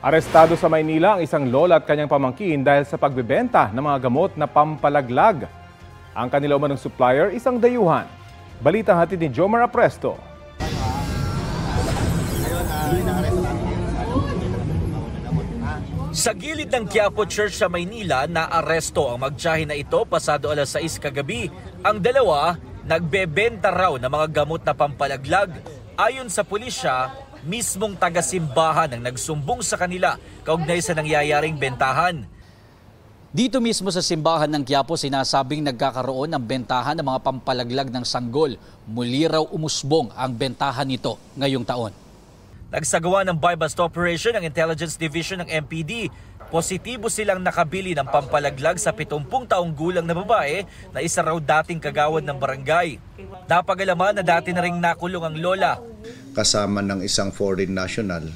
Arestado sa Maynila ang isang lola at kanyang pamangkin dahil sa pagbebenta ng mga gamot na pampalaglag. Ang kanila umanong supplier, isang dayuhan. Balitang hatid ni Jomar Apresto. Sa gilid ng Quiapo Church sa Maynila, naaresto ang magtiyahin na ito pasado alas 6 kagabi. Ang dalawa, nagbebenta raw ng mga gamot na pampalaglag. Ayon sa pulisya, mismong taga-simbahan ang nagsumbong sa kanila kaugnay sa nangyayaring bentahan. Dito mismo sa simbahan ng Quiapo, sinasabing nagkakaroon ng bentahan ng mga pampalaglag ng sanggol. Muli raw umusbong ang bentahan nito ngayong taon. Nagsagawa ng buy-bust operation ng Intelligence Division ng MPD. Positibo silang nakabili ng pampalaglag sa 70 taong gulang na babae na isa raw dating kagawad ng barangay. Napag-alaman na dati na ring nakulong ang lola. Kasama ng isang foreign national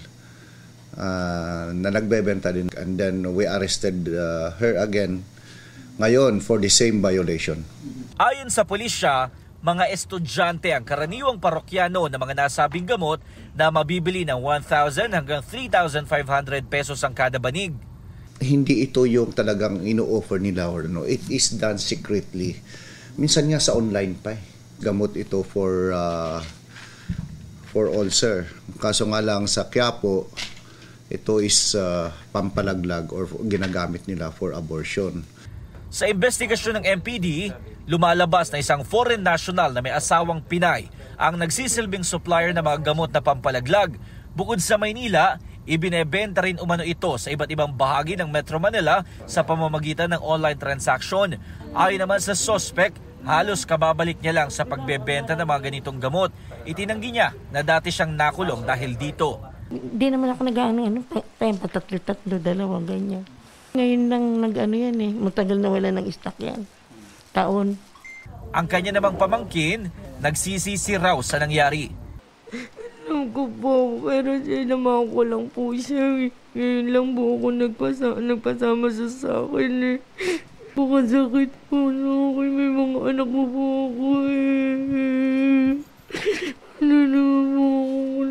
na nagbebenta din, and then we arrested her again ngayon for the same violation. Ayon sa pulisya, mga estudyante ang karaniwang parokyano ng mga nasabing gamot na mabibili ng 1,000 hanggang 3,500 pesos ang kada banig. Hindi ito yung talagang ino-offer nila or no. It is done secretly. Minsan nga sa online pa. Gamot ito for ulcer. Kaso nga lang sa Quiapo, ito is pampalaglag or ginagamit nila for abortion. Sa investigasyon ng MPD, lumalabas na isang foreign national na may asawang Pinay ang nagsisilbing supplier ng mga gamot na pampalaglag. Bukod sa Maynila, ibinebenta rin umano ito sa iba't ibang bahagi ng Metro Manila sa pamamagitan ng online transaction. Ayon naman sa suspect, halos kababalik niya lang sa pagbebenta ng mga ganitong gamot. Itinanggi niya na dati siyang nakulong dahil dito. Hindi naman ako nag-ano, tatlo, dalawa, ganyan. Ngayon lang nag-ano yan eh, matagal na wala ng stock yan. Taon. Ang kanya namang pamangkin, nagsisisi raw sa nangyari. Alam ko po, pero sinamahan ko lang po siya. Ngayon lang po ako nagpasama sa akin eh. Sakit po na ako, may mga anak mo po ako eh. Ano naman po ako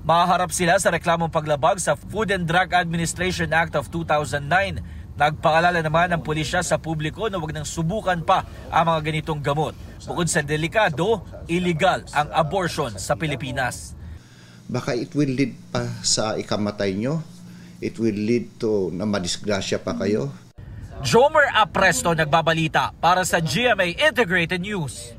Maharap sila sa reklamong paglabag sa Food and Drug Administration Act of 2009. Nagpaalala naman ng pulisya sa publiko na huwag nang subukan pa ang mga ganitong gamot. Bukod sa delikado, illegal ang abortion sa Pilipinas. Baka it will lead pa sa ikamatay nyo. It will lead to na madisgrasya pa kayo. Jomar Apresto nagbabalita para sa GMA Integrated News.